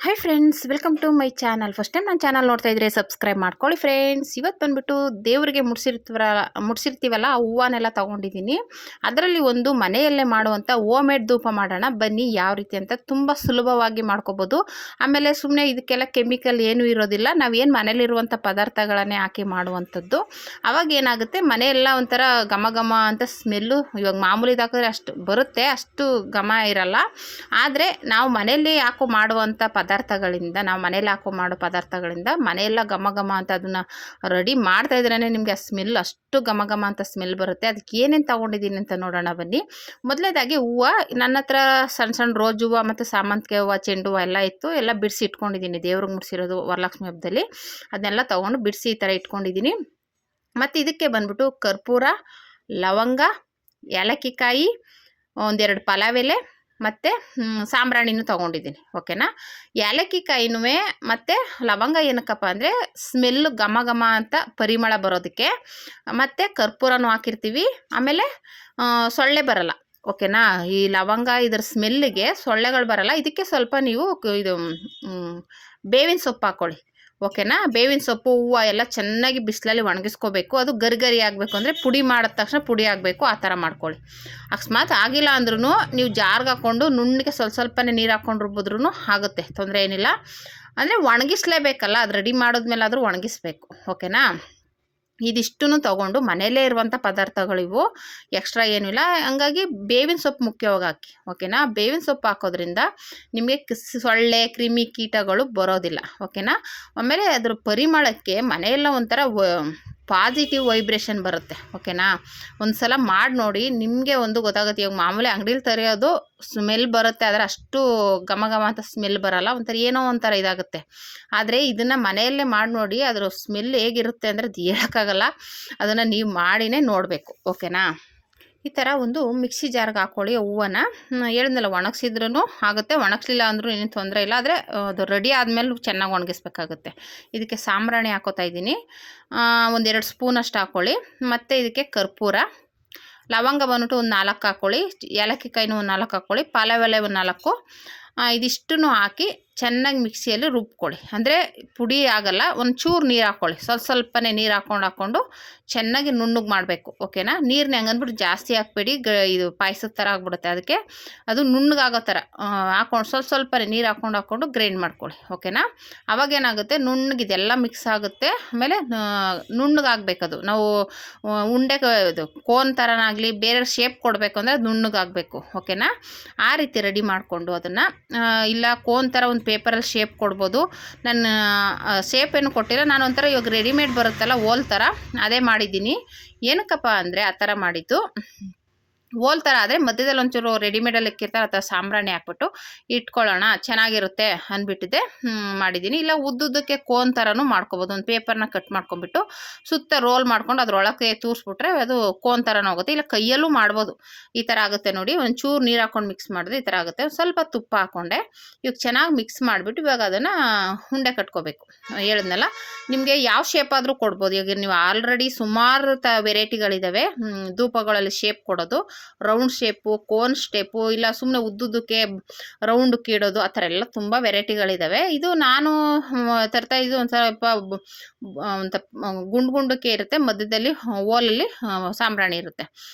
Hi friends, welcome to my channel. First time ನನ್ನ channel ನೋಡ್ತಾ ಇದ್ರೆ ಸಬ್ಸ್ಕ್ರೈಬ್ ಮಾಡ್ಕೊಳ್ಳಿ ಫ್ರೆಂಡ್ಸ್. ಇವತ್ತು ಬಂದುಬಿಟ್ಟು ದೇವರಿಗೆ ಮುಡ್ಸಿರ್ತೀವಲ್ಲ ಆ ಹೂವನ್ನೆಲ್ಲ ತೊಗೊಂಡಿದ್ದೀನಿ. ಅದರಲ್ಲಿ ಒಂದು ಮನೆಯಲ್ಲೇ ಮಾಡುವಂಥ ಹೋಮ್ ಮೇಡ್ ಧೂಪ ಮಾಡೋಣ ಬನ್ನಿ. ಯಾವ ರೀತಿ ಅಂತ ತುಂಬ ಸುಲಭವಾಗಿ ಮಾಡ್ಕೋಬೋದು. ಆಮೇಲೆ ಸುಮ್ಮನೆ ಇದಕ್ಕೆಲ್ಲ ಕೆಮಿಕಲ್ ಏನೂ ಇರೋದಿಲ್ಲ. ನಾವೇನು ಮನೇಲಿರುವಂಥ ಪದಾರ್ಥಗಳನ್ನೇ ಹಾಕಿ ಮಾಡುವಂಥದ್ದು. ಅವಾಗ ಏನಾಗುತ್ತೆ, ಮನೆಯೆಲ್ಲ ಒಂಥರ ಘಮ ಘಮ ಅಂತ ಸ್ಮೆಲ್ಲು. ಇವಾಗ ಮಾಮೂಲಿದು ಹಾಕಿದ್ರೆ ಅಷ್ಟು ಬರುತ್ತೆ, ಅಷ್ಟು ಘಮ ಇರಲ್ಲ. ಆದರೆ ನಾವು ಮನೆಯಲ್ಲಿ ಮಾಡುವಂಥ ಪದಾರ್ಥಗಳಿಂದ, ನಾವು ಮನೇಲಿ ಮಾಡೋ ಪದಾರ್ಥಗಳಿಂದ ಮನೆಯೆಲ್ಲ ಘಮ ಘಮ ಅಂತ ಅದನ್ನು ರೆಡಿ ಮಾಡ್ತಾ ಇದ್ರೇ ನಿಮಗೆ ಆ ಸ್ಮೆಲ್ ಅಷ್ಟು ಘಮ ಘಮ ಅಂತ ಸ್ಮೆಲ್ ಬರುತ್ತೆ. ಅದಕ್ಕೆ ಏನೇನು ತೊಗೊಂಡಿದ್ದೀನಿ ಅಂತ ನೋಡೋಣ ಬನ್ನಿ. ಮೊದಲನೇದಾಗಿ ಹೂವು ನನ್ನ ಹತ್ರ ಸಣ್ಣ ಸಣ್ಣ ರೋಜ್ ಹೂವು ಮತ್ತು ಸಾಮಂತಿಗೆ ಹೂವು, ಚೆಂಡು ಹೂವು ಎಲ್ಲ ಇತ್ತು. ಎಲ್ಲ ಬಿಡಿಸಿ ಇಟ್ಕೊಂಡಿದ್ದೀನಿ. ದೇವ್ರಿಗೆ ಮುಡಿಸಿರೋದು ವರಲಕ್ಷ್ಮಿ ಹಬ್ಬದಲ್ಲಿ ಅದನ್ನೆಲ್ಲ ತೊಗೊಂಡು ಬಿಡಿಸಿ ಈ ಥರ ಇಟ್ಕೊಂಡಿದ್ದೀನಿ. ಮತ್ತು ಇದಕ್ಕೆ ಬಂದ್ಬಿಟ್ಟು ಕರ್ಪೂರ, ಲವಂಗ, ಏಲಕ್ಕಿಕಾಯಿ, ಒಂದೆರಡು ಪಲಾವ್ ಎಲೆ ಮತ್ತು ಸಾಂಬ್ರಾಣಿನೂ ತೊಗೊಂಡಿದ್ದೀನಿ. ಓಕೆನಾ. ಏಲಕ್ಕಿಕಾಯಿನೂ ಮತ್ತು ಲವಂಗ ಏನಕ್ಕಪ್ಪ ಅಂದರೆ ಸ್ಮೆಲ್ಲು ಘಮ ಘಮ ಅಂತ ಪರಿಮಳ ಬರೋದಕ್ಕೆ. ಮತ್ತು ಕರ್ಪೂರನೂ ಹಾಕಿರ್ತೀವಿ. ಆಮೇಲೆ ಸೊಳ್ಳೆ ಬರಲ್ಲ. ಓಕೆನಾ. ಈ ಲವಂಗ ಇದರ ಸ್ಮೆಲ್ಲಿಗೆ ಸೊಳ್ಳೆಗಳು ಬರಲ್ಲ. ಇದಕ್ಕೆ ಸ್ವಲ್ಪ ನೀವು ಇದು ಬೇವಿನ ಸೊಪ್ಪು ಹಾಕ್ಕೊಳ್ಳಿ. ಓಕೆನಾ. ಬೇವಿನ ಸೊಪ್ಪು, ಹೂವು ಎಲ್ಲ ಚೆನ್ನಾಗಿ ಬಿಸಿಲಲ್ಲಿ ಒಣಗಿಸ್ಕೋಬೇಕು. ಅದು ಗರಿ ಆಗಬೇಕು, ಅಂದರೆ ಪುಡಿ ಮಾಡಿದ ತಕ್ಷಣ ಪುಡಿ ಆಗಬೇಕು. ಆ ಥರ ಮಾಡ್ಕೊಳ್ಳಿ. ಅಕಸ್ಮಾತ್ ಆಗಿಲ್ಲ ಅಂದ್ರೂ ನೀವು ಜಾರ್ಗೆ ಹಾಕ್ಕೊಂಡು ನುಣ್ಣಗೆ ಸ್ವಲ್ಪನೇ ನೀರು ಹಾಕ್ಕೊಂಡು ರುಬ್ಬಿದ್ರೂ ಆಗುತ್ತೆ, ತೊಂದರೆ ಏನಿಲ್ಲ. ಅಂದರೆ ಒಣಗಿಸ್ಲೇಬೇಕಲ್ಲ, ಅದು ರೆಡಿ ಮಾಡಿದ್ಮೇಲೆ ಆದರೂ ಒಣಗಿಸ್ಬೇಕು. ಓಕೆನಾ. ಇದಿಷ್ಟೂ ತೊಗೊಂಡು ಮನೆಯಲ್ಲೇ ಇರುವಂಥ ಪದಾರ್ಥಗಳಿವು, ಎಕ್ಸ್ಟ್ರಾ ಏನೂ ಇಲ್ಲ. ಹಂಗಾಗಿ ಬೇವಿನ ಸೊಪ್ಪು ಮುಖ್ಯವಾಗಿ ಹಾಕಿ. ಓಕೆನಾ. ಬೇವಿನ ಸೊಪ್ಪು ಹಾಕೋದ್ರಿಂದ ನಿಮಗೆ ಸೊಳ್ಳೆ ಕ್ರಿಮಿ ಕೀಟಗಳು ಬರೋದಿಲ್ಲ. ಓಕೆನಾ. ಆಮೇಲೆ ಅದ್ರ ಪರಿಮಳಕ್ಕೆ ಮನೆಯೆಲ್ಲ ಒಂಥರ ಪಾಸಿಟಿವ್ ವೈಬ್ರೇಷನ್ ಬರುತ್ತೆ. ಓಕೆನಾ. ಒಂದು ಸಲ ಮಾಡಿ ನೋಡಿ, ನಿಮಗೆ ಒಂದು ಗೊತ್ತಾಗುತ್ತೆ. ಇವಾಗ ಮಾಮೂಲಿ ಅಂಗಡೀಲಿ ತರೆಯೋದು ಸ್ಮೆಲ್ ಬರುತ್ತೆ, ಆದರೆ ಅಷ್ಟು ಘಮ ಘಮ ಅಂತ ಸ್ಮೆಲ್ ಬರೋಲ್ಲ. ಒಂಥರ ಏನೋ ಒಂಥರ ಇದಾಗುತ್ತೆ. ಆದರೆ ಇದನ್ನು ಮನೆಯಲ್ಲೇ ಮಾಡಿ ನೋಡಿ, ಅದರ ಸ್ಮೆಲ್ ಹೇಗಿರುತ್ತೆ ಅಂದರೆ ಅದು ಹೇಳೋಕ್ಕಾಗಲ್ಲ. ಅದನ್ನು ನೀವು ಮಾಡಿನೇ ನೋಡಬೇಕು. ಓಕೆನಾ. ಈ ಥರ ಒಂದು ಮಿಕ್ಸಿ ಜಾರ್ಗೆ ಹಾಕ್ಕೊಳ್ಳಿ. ಹೂವನ್ನು ಹೇಳಿದ್ನಲ್ಲ, ಒಣಗಿಸಿದ್ರೂ ಆಗುತ್ತೆ, ಒಣಗಿಸ್ಲಿಲ್ಲ ಅಂದರೂ ಏನು ತೊಂದರೆ ಇಲ್ಲ. ಆದರೆ ಅದು ರೆಡಿ ಆದಮೇಲೆ ಚೆನ್ನಾಗಿ ಒಣಗಿಸ್ಬೇಕಾಗುತ್ತೆ. ಇದಕ್ಕೆ ಸಾಂಬ್ರಾಣಿ ಹಾಕೋತಾ ಇದ್ದೀನಿ. ಒಂದೆರಡು ಸ್ಪೂನಷ್ಟು ಹಾಕ್ಕೊಳ್ಳಿ. ಮತ್ತು ಇದಕ್ಕೆ ಕರ್ಪೂರ, ಲವಂಗ ಬಂದ್ಬಿಟ್ಟು ಒಂದು 4 ಹಾಕ್ಕೊಳ್ಳಿ. ಏಲಕ್ಕಿಕಾಯಿನೂ ಒಂದು 4 ಹಾಕ್ಕೊಳ್ಳಿ. ಪಲಾವ್ ಎಲೆ ಒಂದು 4. ಇದಿಷ್ಟನ್ನು ಹಾಕಿ ಚೆನ್ನಾಗಿ ಮಿಕ್ಸಿಯಲ್ಲಿ ರುಬ್ಕೊಳ್ಳಿ. ಅಂದರೆ ಪುಡಿ ಆಗಲ್ಲ, ಒಂಚೂರು ನೀರು ಹಾಕ್ಕೊಳ್ಳಿ. ಸ್ವಲ್ಪನೇ ನೀರು ಹಾಕ್ಕೊಂಡು ಚೆನ್ನಾಗಿ ನುಣ್ಣಗೆ ಮಾಡಬೇಕು. ಓಕೆನಾ. ನೀರನ್ನ ಹಂಗಂದ್ಬಿಟ್ಟು ಜಾಸ್ತಿ ಹಾಕ್ಬೇಡಿ, ಇದು ಪಾಯಸದ ಥರ ಆಗ್ಬಿಡುತ್ತೆ. ಅದಕ್ಕೆ ಅದು ನುಣ್ಣಗಾಗೋ ಥರ ಹಾಕ್ಕೊಂಡು ಸ್ವಲ್ಪನೇ ನೀರು ಹಾಕ್ಕೊಂಡು ಗ್ರೈಂಡ್ ಮಾಡ್ಕೊಳ್ಳಿ. ಓಕೆನಾ. ಅವಾಗೇನಾಗುತ್ತೆ, ನುಣ್ಣಗಿದೆಲ್ಲ ಮಿಕ್ಸ್ ಆಗುತ್ತೆ. ಆಮೇಲೆ ನುಣ್ಣಗಾಗಬೇಕದು. ನಾವು ಉಂಡೆ ಇದು ಕೋನ್ ಥರನಾಗಲಿ ಬೇರೆ ಶೇಪ್ ಕೊಡಬೇಕು ಅಂದರೆ ಅದು ನುಣ್ಣಗಾಗಬೇಕು. ಓಕೆನಾ. ಆ ರೀತಿ ರೆಡಿ ಮಾಡಿಕೊಂಡು ಅದನ್ನು, ಇಲ್ಲ ಕೋನ್ ಥರ ಒಂದು ಪೇಪರಲ್ಲಿ ಶೇಪ್ ಕೊಡ್ಬೋದು. ನಾನು ಶೇಪ್ ಏನು ಕೊಟ್ಟಿಲ್ಲ, ನಾನು ಒಂಥರ ಇವಾಗ ರೆಡಿಮೇಡ್ ಬರುತ್ತಲ್ಲ ಓಲ್ ಥರ, ಅದೇ ಮಾಡಿದ್ದೀನಿ. ಏನಕ್ಕಪ್ಪ ಅಂದರೆ ಆ ಥರ ಮಾಡಿದ್ದು, ಓಲ್ ಥರ ಆದರೆ ಮಧ್ಯದಲ್ಲಿ ಒಂಚೂರು ರೆಡಿಮೇಡಲ್ಲಿ ಇಕ್ಕಿರ್ತಾರೆ, ಆ ಥರ ಸಾಂಬ್ರಾಣಿ ಹಾಕ್ಬಿಟ್ಟು ಇಟ್ಕೊಳ್ಳೋಣ, ಚೆನ್ನಾಗಿರುತ್ತೆ ಅಂದ್ಬಿಟ್ಟಿದೆ ಮಾಡಿದ್ದೀನಿ. ಇಲ್ಲ ಉದ್ದುದ್ದಕ್ಕೆ ಕೋನ್ ಥರನೂ ಮಾಡ್ಕೊಬೋದು. ಒಂದು ಪೇಪರ್ನ ಕಟ್ ಮಾಡ್ಕೊಂಬಿಟ್ಟು ಸುತ್ತ ರೋಲ್ ಮಾಡ್ಕೊಂಡು ಅದ್ರೊಳಗೆ ತೂರಿಸ್ಬಿಟ್ರೆ ಅದು ಕೋನ್ ಥರನೂ ಆಗುತ್ತೆ. ಇಲ್ಲ ಕೈಯಲ್ಲೂ ಮಾಡ್ಬೋದು. ಈ ಥರ ಆಗುತ್ತೆ ನೋಡಿ. ಒಂಚೂರು ನೀರು ಹಾಕ್ಕೊಂಡು ಮಿಕ್ಸ್ ಮಾಡಿದ್ರೆ ಈ ಥರ ಆಗುತ್ತೆ. ಸ್ವಲ್ಪ ತುಪ್ಪ ಹಾಕ್ಕೊಂಡೆ ಇವಾಗ ಚೆನ್ನಾಗಿ ಮಿಕ್ಸ್ ಮಾಡಿಬಿಟ್ಟು ಇವಾಗ ಅದನ್ನು ಉಂಡೆ ಕಟ್ಕೋಬೇಕು. ಹೇಳಿದ್ನಲ್ಲ, ನಿಮಗೆ ಯಾವ ಶೇಪ್ ಆದರೂ ಕೊಡ್ಬೋದು. ಈಗ ನೀವು ಆಲ್ರೆಡಿ ಸುಮಾರು ವೆರೈಟಿಗಳಿದ್ದಾವೆ ಧೂಪಗಳಲ್ಲಿ ಶೇಪ್ ಕೊಡೋದು. ರೌಂಡ್ ಶೇಪು, ಕೋನ್ ಶೇಪು, ಇಲ್ಲ ಸುಮ್ಮನೆ ಉದ್ದುದ್ದಕ್ಕೆ ರೌಂಡಕ್ಕೆ ಇಡೋದು, ಆ ಥರ ಎಲ್ಲ ತುಂಬ ವೆರೈಟಿಗಳಿದ್ದಾವೆ. ಇದು ನಾನು ತರ್ತಾ ಇದ್ದು ಒಂದು ಸ್ವಲ್ಪ ಗುಂಡಕ್ಕೆ ಇರುತ್ತೆ, ಮಧ್ಯದಲ್ಲಿ ಓಲಲ್ಲಿ ಸಾಂಬ್ರಾಣಿ ಇರುತ್ತೆ,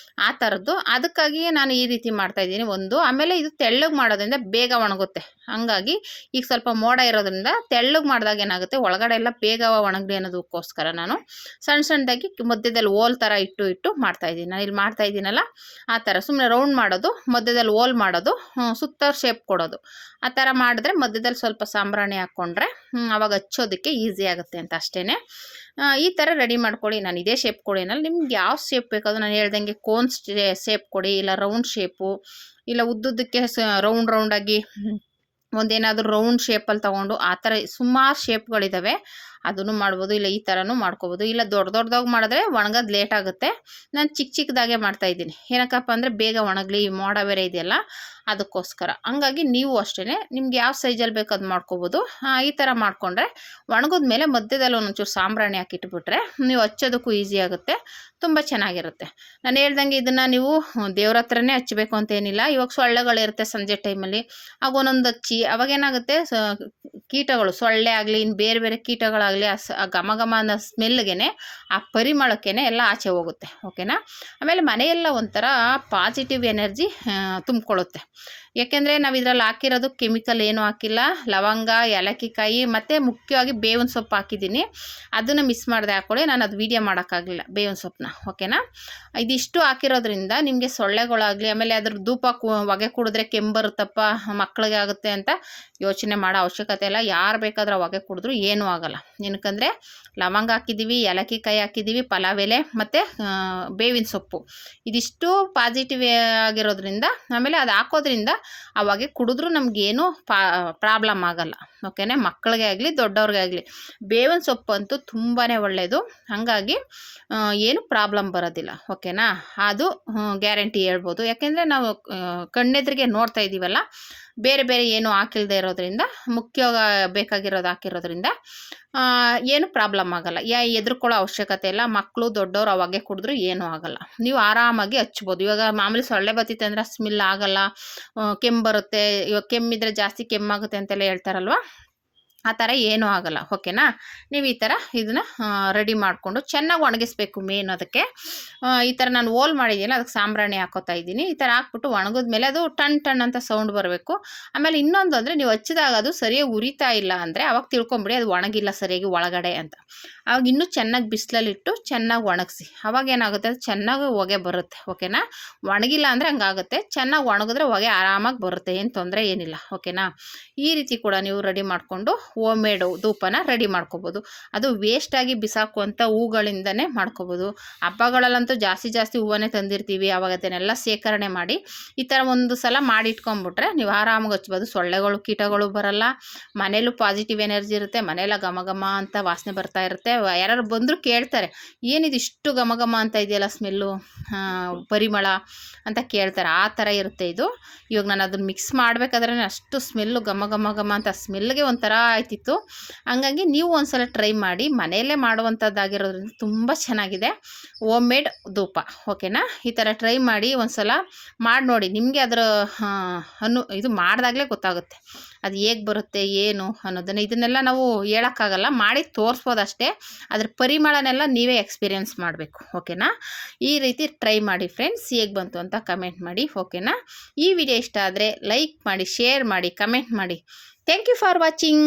ಆ ಥರದ್ದು. ಅದಕ್ಕಾಗಿ ನಾನು ಈ ರೀತಿ ಮಾಡ್ತಾಯಿದ್ದೀನಿ ಒಂದು. ಆಮೇಲೆ ಇದು ತೆಳ್ಳಗೆ ಮಾಡೋದ್ರಿಂದ ಬೇಗ ಒಣಗುತ್ತೆ. ಹಂಗಾಗಿ ಈಗ ಸ್ವಲ್ಪ ಮೋಡ ಇರೋದ್ರಿಂದ ತೆಳ್ಳಗೆ ಮಾಡಿದಾಗ ಏನಾಗುತ್ತೆ, ಒಳಗಡೆ ಎಲ್ಲ ಬೇಗ ಒಣಗಲಿ ಅನ್ನೋದಕ್ಕೋಸ್ಕರ ನಾನು ಸಣ್ಣದಾಗಿ ಮಧ್ಯದಲ್ಲಿ ಓಲ್ ಥರ ಇಟ್ಟು ಮಾಡ್ತಾಯಿದ್ದೀನಿ. ನಾನು ಇಲ್ಲಿ ಮಾಡ್ತಾಯಿದ್ದೀನಲ್ಲ ಆ ಥರ ಸುಮ್ಮನೆ ರೌಂಡ್ ಮಾಡೋದು, ಮಧ್ಯದಲ್ಲಿ ಓಲ್ ಮಾಡೋದು, ಸುತ್ತ ಶೇಪ್ ಕೊಡೋದು. ಆ ಥರ ಮಾಡಿದ್ರೆ ಮಧ್ಯದಲ್ಲಿ ಸ್ವಲ್ಪ ಸಾಂಬ್ರಾಣಿ ಹಾಕ್ಕೊಂಡ್ರೆ ಆವಾಗ ಹಚ್ಚೋದಕ್ಕೆ ಈಸಿ ಆಗುತ್ತೆ ಅಂತ ಅಷ್ಟೇ. ಈ ಥರ ರೆಡಿ ಮಾಡ್ಕೊಳ್ಳಿ. ನಾನು ಇದೇ ಶೇಪ್ ಕೊಡಿನಲ್ಲ, ನಿಮ್ಗೆ ಯಾವ ಶೇಪ್ ಬೇಕಾದರೂ ನಾನು ಹೇಳ್ದಂಗೆ ಕೋನ್ ಶೇಪ್ ಕೊಡಿ, ಇಲ್ಲ ರೌಂಡ್ ಶೇಪು, ಇಲ್ಲ ಉದ್ದುದ್ದಕ್ಕೆ ರೌಂಡಾಗಿ ಒಂದೇನಾದರೂ ರೌಂಡ್ ಶೇಪಲ್ಲಿ ತೊಗೊಂಡು ಆ ಥರ ಸುಮಾರು ಶೇಪ್ಗಳಿದ್ದಾವೆ. ಅದನ್ನು ಮಾಡ್ಬೋದು. ಇಲ್ಲ ಈ ಥರನೂ ಮಾಡ್ಕೋಬೋದು. ಇಲ್ಲ ದೊಡ್ಡದಾಗಿ ಮಾಡಿದ್ರೆ ಒಣಗೋದು ಲೇಟ್ ಆಗುತ್ತೆ. ನಾನು ಚಿಕ್ಕದಾಗೆ ಮಾಡ್ತಾಯಿದ್ದೀನಿ. ಏನಕ್ಕಪ್ಪ ಅಂದರೆ ಬೇಗ ಒಣಗಲಿ, ಮೋಡ ಬೇರೆ ಇದೆಯಲ್ಲ ಅದಕ್ಕೋಸ್ಕರ. ಹಂಗಾಗಿ ನೀವು ಅಷ್ಟೇ ನಿಮ್ಗೆ ಯಾವ ಸೈಜಲ್ಲಿ ಬೇಕು ಅದು ಮಾಡ್ಕೋಬೋದು. ಈ ಥರ ಮಾಡಿಕೊಂಡ್ರೆ ಒಣಗಿದ್ಮೇಲೆ ಮಧ್ಯದಲ್ಲಿ ಒಂಚೂರು ಸಾಂಬ್ರಾಣಿ ಹಾಕಿಟ್ಬಿಟ್ರೆ ನೀವು ಹಚ್ಚೋದಕ್ಕೂ ಈಸಿ ಆಗುತ್ತೆ, ತುಂಬ ಚೆನ್ನಾಗಿರುತ್ತೆ. ನಾನು ಹೇಳ್ದಂಗೆ ಇದನ್ನು ನೀವು ದೇವ್ರ ಹತ್ರನೇ ಹಚ್ಚಬೇಕು ಅಂತೇನಿಲ್ಲ. ಇವಾಗ ಸೊಳ್ಳೆಗಳಿರುತ್ತೆ ಸಂಜೆ ಟೈಮಲ್ಲಿ, ಆಗ ಒಂದೊಂದು ಹಚ್ಚಿ ಅವಾಗೇನಾಗುತ್ತೆ ಕೀಟಗಳು ಸೊಳ್ಳೆ ಆಗಲಿ ಇನ್ನು ಬೇರೆ ಬೇರೆ ಕೀಟಗಳಾಗಲಿ ಆ ಘಮ ಘಮ ಅನ್ನೋ ಸ್ಮೆಲ್ಗೆ ಆ ಪರಿಮಳಕ್ಕೆ ಎಲ್ಲ ಆಚೆ ಹೋಗುತ್ತೆ ಓಕೆನಾ. ಆಮೇಲೆ ಮನೆಯೆಲ್ಲ ಒಂಥರ ಪಾಸಿಟಿವ್ ಎನರ್ಜಿ ತುಂಬಿಕೊಳ್ಳುತ್ತೆ. ಯಾಕೆಂದರೆ ನಾವು ಇದರಲ್ಲಿ ಹಾಕಿರೋದು ಕೆಮಿಕಲ್ ಏನೂ ಹಾಕಿಲ್ಲ. ಲವಂಗ, ಏಲಕ್ಕಿಕಾಯಿ ಮತ್ತು ಮುಖ್ಯವಾಗಿ ಬೇವಿನ ಸೊಪ್ಪು ಹಾಕಿದ್ದೀನಿ. ಅದನ್ನು ಮಿಸ್ ಮಾಡದೆ ಹಾಕ್ಕೊಳ್ಳಿ, ನಾನು ಅದು ವೀಡಿಯೋ ಮಾಡೋಕ್ಕಾಗಲಿಲ್ಲ ಬೇವಿನ ಸೊಪ್ಪನ್ನ ಓಕೆನಾ. ಇದಿಷ್ಟು ಹಾಕಿರೋದ್ರಿಂದ ನಿಮಗೆ ಸೊಳ್ಳೆಗಳಾಗಲಿ ಆಮೇಲೆ ಅದ್ರ ಧೂಪ ಹೊಗೆ ಕುಡಿದ್ರೆ ಕೆಮ್ಮು ಬರುತ್ತಪ್ಪ ಮಕ್ಕಳಿಗೆ ಆಗುತ್ತೆ ಅಂತ ಯೋಚನೆ ಮಾಡೋ ಅವಶ್ಯಕತೆ ಇಲ್ಲ. ಯಾರು ಬೇಕಾದರೂ ಹೊಗೆ ಕುಡಿದ್ರೂ ಏನೂ ಆಗೋಲ್ಲ. ಏನಕ್ಕಂದರೆ ಲವಂಗ ಹಾಕಿದ್ದೀವಿ, ಏಲಕ್ಕಿಕಾಯಿ ಹಾಕಿದ್ದೀವಿ, ಪಲಾವ್ ಎಲೆ ಮತ್ತು ಬೇವಿನ ಸೊಪ್ಪು ಇದಿಷ್ಟು ಪಾಸಿಟಿವ್ ಆಗಿರೋದ್ರಿಂದ ಆಮೇಲೆ ಅದು ಹಾಕೋದ್ರಿಂದ ಅವಾಗೆ ಕುಡಿದ್ರೂ ನಮಗೇನು ಪ್ರಾಬ್ಲಮ್ ಆಗೋಲ್ಲ ಓಕೆನಾ. ಮಕ್ಕಳಿಗೆ ಆಗಲಿ ದೊಡ್ಡವ್ರಿಗೆ ಆಗಲಿ ಬೇವಿನ ಸೊಪ್ಪು ಅಂತೂ ತುಂಬಾ ಒಳ್ಳೆಯದು. ಹಾಗಾಗಿ ಏನು ಪ್ರಾಬ್ಲಮ್ ಬರೋದಿಲ್ಲ ಓಕೆನಾ. ಅದು ಗ್ಯಾರಂಟಿ ಹೇಳ್ಬೋದು. ಯಾಕೆಂದರೆ ನಾವು ಕಣ್ಣೆದ್ರಿಗೆ ನೋಡ್ತಾ ಇದ್ದೀವಲ್ಲ, ಬೇರೆ ಬೇರೆ ಏನು ಹಾಕಿಲ್ಲದೆ ಇರೋದ್ರಿಂದ ಮುಖ್ಯವಾಗಿ ಬೇಕಾಗಿರೋದು ಹಾಕಿರೋದ್ರಿಂದ ಏನು ಪ್ರಾಬ್ಲಮ್ ಆಗೋಲ್ಲ. ಹೆದರ್ಕೊಳ್ಳೋ ಅವಶ್ಯಕತೆ ಇಲ್ಲ. ಮಕ್ಕಳು ದೊಡ್ಡವರು ಅವಾಗೆ ಕುಡಿದ್ರೂ ಏನೂ ಆಗೋಲ್ಲ. ನೀವು ಆರಾಮಾಗಿ ಹಚ್ಬೋದು. ಇವಾಗ ಮಾಮೂಲಿ ಸೊಳ್ಳೆ ಬತ್ತಿತ್ತೆ ಅಂದರೆ ಸ್ಮೆಲ್ ಆಗೋಲ್ಲ, ಕೆಮ್ಮು ಬರುತ್ತೆ. ಇವಾಗ ಕೆಮ್ಮಿದ್ರೆ ಜಾಸ್ತಿ ಕೆಮ್ಮಾಗುತ್ತೆ ಅಂತೆಲ್ಲ ಹೇಳ್ತಾರಲ್ವ, ಆ ಥರ ಏನೂ ಆಗೋಲ್ಲ ಓಕೆನಾ. ನೀವು ಈ ಥರ ಇದನ್ನು ರೆಡಿ ಮಾಡಿಕೊಂಡು ಚೆನ್ನಾಗಿ ಒಣಗಿಸ್ಬೇಕು. ಮೇನ್ ಅದಕ್ಕೆ ಈ ಥರ ನಾನು ಓಲ್ ಮಾಡಿದ್ದೀನಲ್ಲ ಅದಕ್ಕೆ ಸಾಂಬ್ರಾಣಿ ಹಾಕೋತಾ ಇದ್ದೀನಿ. ಈ ಥರ ಹಾಕ್ಬಿಟ್ಟು ಒಣಗಿದ್ಮೇಲೆ ಅದು ಟಣ್ ಟಣ್ ಅಂತ ಸೌಂಡ್ ಬರಬೇಕು. ಆಮೇಲೆ ಇನ್ನೊಂದು ಅಂದರೆ ನೀವು ಹಚ್ಚಿದಾಗ ಅದು ಸರಿಯಾಗಿ ಉರಿತಾ ಇಲ್ಲ ಅಂದರೆ ಅವಾಗ ತಿಳ್ಕೊಂಬಿಡಿ ಅದು ಒಣಗಿಲ್ಲ ಸರಿಯಾಗಿ ಒಳಗಡೆ ಅಂತ. ಆವಾಗ ಇನ್ನೂ ಚೆನ್ನಾಗಿ ಬಿಸಿಲಲ್ಲಿಟ್ಟು ಚೆನ್ನಾಗಿ ಒಣಗಿಸಿ. ಅವಾಗ ಏನಾಗುತ್ತೆ ಅದು ಚೆನ್ನಾಗಿ ಹೊಗೆ ಬರುತ್ತೆ ಓಕೆನಾ. ಒಣಗಿಲ್ಲ ಅಂದರೆ ಹಂಗಾಗುತ್ತೆ. ಚೆನ್ನಾಗಿ ಒಣಗಿದ್ರೆ ಹೊಗೆ ಆರಾಮಾಗಿ ಬರುತ್ತೆ, ಏನು ತೊಂದರೆ ಏನಿಲ್ಲ ಓಕೆನಾ. ಈ ರೀತಿ ಕೂಡ ನೀವು ರೆಡಿ ಮಾಡಿಕೊಂಡು ಹೋಮ್ ಮೇಡ್ ಧೂಪನ ರೆಡಿ ಮಾಡ್ಕೋಬೋದು. ಅದು ವೇಸ್ಟಾಗಿ ಬಿಸಾಕುವಂಥ ಹೂಗಳಿಂದನೇ ಮಾಡ್ಕೋಬೋದು. ಹಬ್ಬಗಳಲ್ಲಂತೂ ಜಾಸ್ತಿ ಹೂವನ್ನೇ ತಂದಿರ್ತೀವಿ, ಆವಾಗ ಅದನ್ನೆಲ್ಲ ಸೇಕರಣೆ ಮಾಡಿ ಈ ಥರ ಒಂದು ಸಲ ಮಾಡಿಟ್ಕೊಂಡ್ಬಿಟ್ರೆ ನೀವು ಆರಾಮಾಗಿ ಹಚ್ಬೋದು. ಸೊಳ್ಳೆಗಳು ಕೀಟಗಳು ಬರಲ್ಲ, ಮನೇಲೂ ಪಾಸಿಟಿವ್ ಎನರ್ಜಿ ಇರುತ್ತೆ, ಮನೆಯೆಲ್ಲ ಘಮ ಘಮ ಅಂತ ವಾಸನೆ ಬರ್ತಾ ಇರುತ್ತೆ. ಯಾರು ಬಂದರೂ ಕೇಳ್ತಾರೆ, ಏನಿದು ಇಷ್ಟು ಘಮ ಘಮ ಅಂತ ಇದೆಯಲ್ಲ ಸ್ಮೆಲ್ಲು, ಪರಿಮಳ ಅಂತ ಕೇಳ್ತಾರೆ. ಆ ಥರ ಇರುತ್ತೆ ಇದು. ಇವಾಗ ನಾನು ಅದನ್ನು ಮಿಕ್ಸ್ ಮಾಡಬೇಕಾದ್ರೆ ಅಷ್ಟು ಸ್ಮೆಲ್ಲು ಘಮ ಘಮ ಘಮ ಅಂತ ಸ್ಮೆಲ್ಗೆ ಒಂಥರ ಆಯ್ತಿತ್ತು. ಹಂಗಾಗಿ ನೀವು ಒಂದ್ಸಲ ಟ್ರೈ ಮಾಡಿ. ಮನೆಯಲ್ಲೇ ಮಾಡುವಂಥದ್ದಾಗಿರೋದ್ರಿಂದ ತುಂಬ ಚೆನ್ನಾಗಿದೆ ಹೋಮ್ ಮೇಡ್ ಧೂಪ ಓಕೆನಾ. ಈ ಥರ ಟ್ರೈ ಮಾಡಿ ಒಂದ್ಸಲ ಮಾಡಿ ನೋಡಿ. ನಿಮಗೆ ಅದರ ಇದು ಮಾಡಿದಾಗಲೇ ಗೊತ್ತಾಗುತ್ತೆ ಅದು ಹೇಗೆ ಬರುತ್ತೆ ಏನು ಅನ್ನೋದನ್ನು. ಇದನ್ನೆಲ್ಲ ನಾವು ಹೇಳೋಕ್ಕಾಗಲ್ಲ, ಮಾಡಿ ತೋರಿಸ್ಬೋದು ಅಷ್ಟೇ. ಅದ್ರ ಪರಿಮಳನೆಲ್ಲ ನೀವೇ ಎಕ್ಸ್ಪೀರಿಯೆನ್ಸ್ ಮಾಡಬೇಕು ಓಕೆನಾ. ಈ ರೀತಿ ಟ್ರೈ ಮಾಡಿ ಫ್ರೆಂಡ್ಸ್. ಹೇಗೆ ಬಂತು ಅಂತ ಕಮೆಂಟ್ ಮಾಡಿ ಓಕೆನಾ. ಈ ವಿಡಿಯೋ ಇಷ್ಟ ಆದರೆ ಲೈಕ್ ಮಾಡಿ, ಶೇರ್ ಮಾಡಿ, ಕಮೆಂಟ್ ಮಾಡಿ. Thank you for watching.